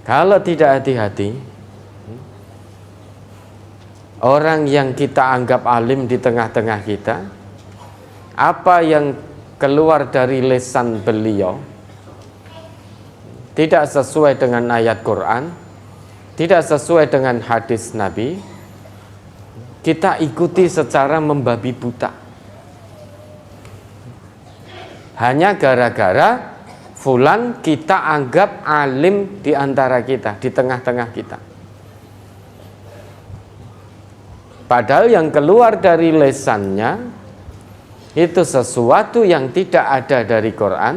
Kalau tidak hati-hati, orang yang kita anggap alim di tengah-tengah kita, apa yang keluar dari lisan beliau tidak sesuai dengan ayat Quran, tidak sesuai dengan hadis Nabi, kita ikuti secara membabi buta. Hanya gara-gara fulan kita anggap alim di antara kita, di tengah-tengah kita. Padahal yang keluar dari lisannya itu sesuatu yang tidak ada dari Quran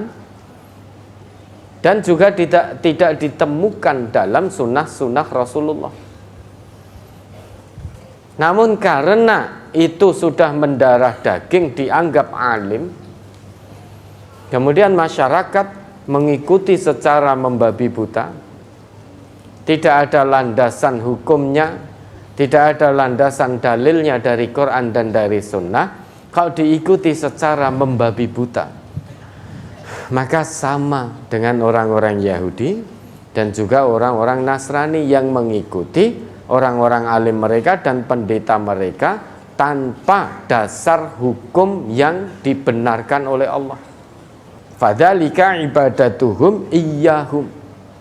dan juga tidak ditemukan dalam sunnah-sunnah Rasulullah. Namun karena itu sudah mendarah daging dianggap alim, kemudian masyarakat mengikuti secara membabi buta, tidak ada landasan hukumnya, tidak ada landasan dalilnya dari Quran dan dari sunnah. Kalau diikuti secara membabi buta, maka sama dengan orang-orang Yahudi dan juga orang-orang Nasrani yang mengikuti orang-orang alim mereka dan pendeta mereka tanpa dasar hukum yang dibenarkan oleh Allah. Fadzalika ibadatuhum iyyahum.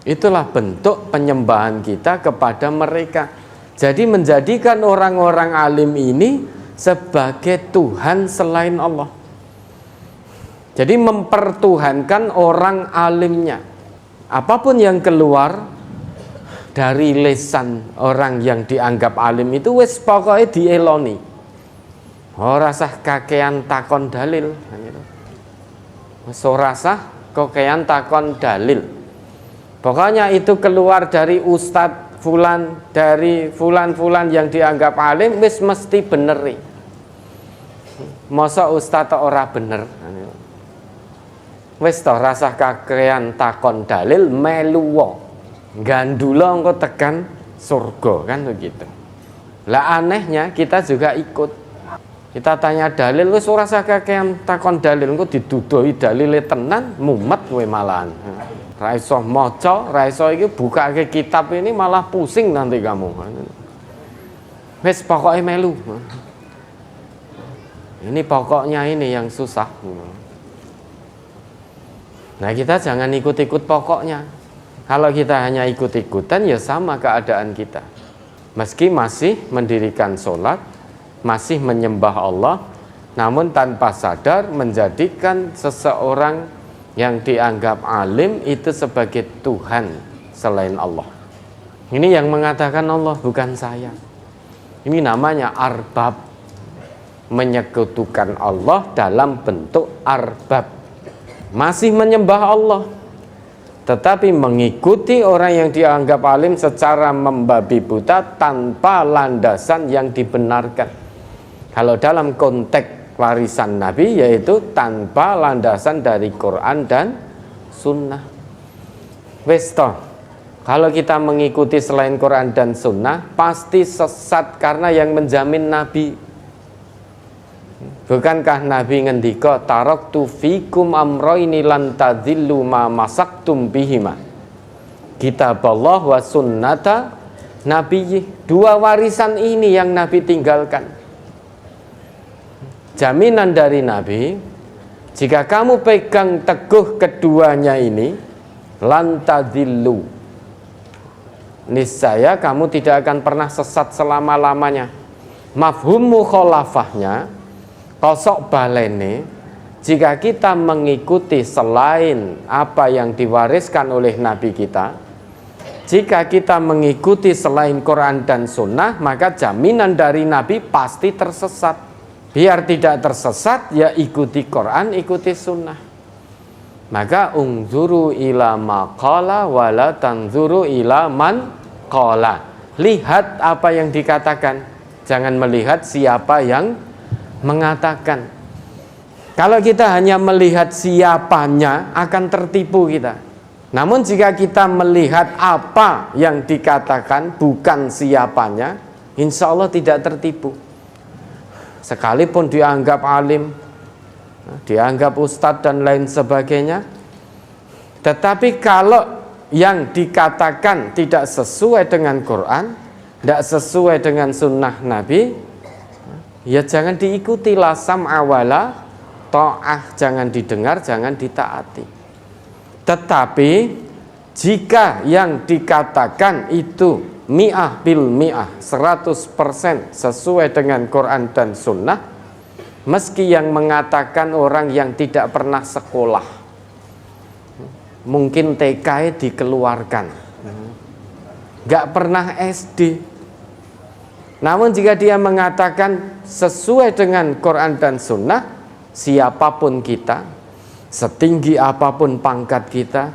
Itulah bentuk penyembahan kita kepada mereka. Jadi menjadikan orang-orang alim ini sebagai Tuhan selain Allah. Jadi mempertuhankan orang alimnya. Apapun yang keluar dari lisan orang yang dianggap alim itu wis pokoknya dieloni. Ora sah kakean takon dalil. Wis ora sah kakean takon dalil. Pokoknya itu keluar dari ustadz fulan, dari fulan-fulan yang dianggap alim, wis mesti beneri. Masa ustadz ora bener. Wis toh rasah kakean takon dalil meluwo. Gandula engko tekan surga, kan begitu. Lah anehnya kita juga ikut. Kita tanya dalil, wis ora sah kakean takon dalil, engko didudoi dalile tenan, mumet kowe malahan. Ra iso maca, ra iso iki bukake kitab ini malah pusing nanti kamu. Wis pokoke melu. Ini pokoknya ini yang susah. Nah, kita jangan ikut-ikut pokoknya. Kalau kita hanya ikut-ikutan, ya sama keadaan kita. Meski masih mendirikan sholat, masih menyembah Allah, namun tanpa sadar menjadikan seseorang yang dianggap alim itu sebagai Tuhan selain Allah. Ini yang mengatakan Allah, bukan saya. Ini namanya arbab, menyekutukan Allah dalam bentuk arbab. Masih menyembah Allah, tetapi mengikuti orang yang dianggap alim secara membabi buta tanpa landasan yang dibenarkan. Kalau dalam konteks warisan Nabi, yaitu tanpa landasan dari Quran dan Sunnah. Wes toh, kalau kita mengikuti selain Quran dan Sunnah, pasti sesat karena yang menjamin Nabi. Bukankah Nabi ngendika taraktu fikum amroini lan tadhillu ma masaktum bihima, kitab Allah wa sunnata nabiyyi. Dua warisan ini yang Nabi tinggalkan. Jaminan dari Nabi, jika kamu pegang teguh keduanya ini, lan tadhillu, niscaya kamu tidak akan pernah sesat selama-lamanya. Mafhum mukhalafahnya, kosok balene, jika kita mengikuti selain apa yang diwariskan oleh Nabi kita, jika kita mengikuti selain Quran dan Sunnah, maka jaminan dari Nabi pasti tersesat. Biar tidak tersesat, ya ikuti Quran, ikuti Sunnah. Maka ungzuru ila maqala wala tanzuru ila man qala. Lihat apa yang dikatakan, jangan melihat siapa yang mengatakan. Kalau kita hanya melihat siapanya, akan tertipu kita. Namun jika kita melihat apa yang dikatakan, bukan siapanya, insya Allah tidak tertipu. Sekalipun dianggap alim, dianggap ustadz dan lain sebagainya, tetapi kalau yang dikatakan tidak sesuai dengan Quran, tidak sesuai dengan sunnah Nabi, ya jangan diikuti. La sam'a wala ta'ah, jangan didengar, jangan ditaati. Tetapi jika yang dikatakan itu mi'ah bil mi'ah, 100% sesuai dengan Quran dan sunnah, meski yang mengatakan orang yang tidak pernah sekolah, mungkin TK dikeluarkan, gak pernah SD, namun jika dia mengatakan sesuai dengan Quran dan sunnah, siapapun kita, setinggi apapun pangkat kita,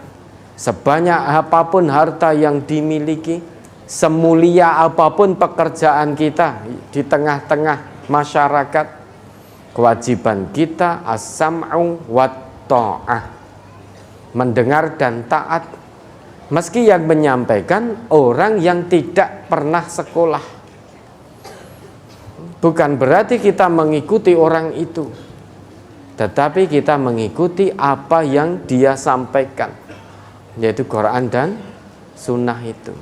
sebanyak apapun harta yang dimiliki, semulia apapun pekerjaan kita di tengah-tengah masyarakat, kewajiban kita as-sam'u wa ta'ah, mendengar dan taat, meski yang menyampaikan orang yang tidak pernah sekolah. Bukan berarti kita mengikuti orang itu, tetapi kita mengikuti apa yang dia sampaikan, yaitu Quran dan sunnah itu.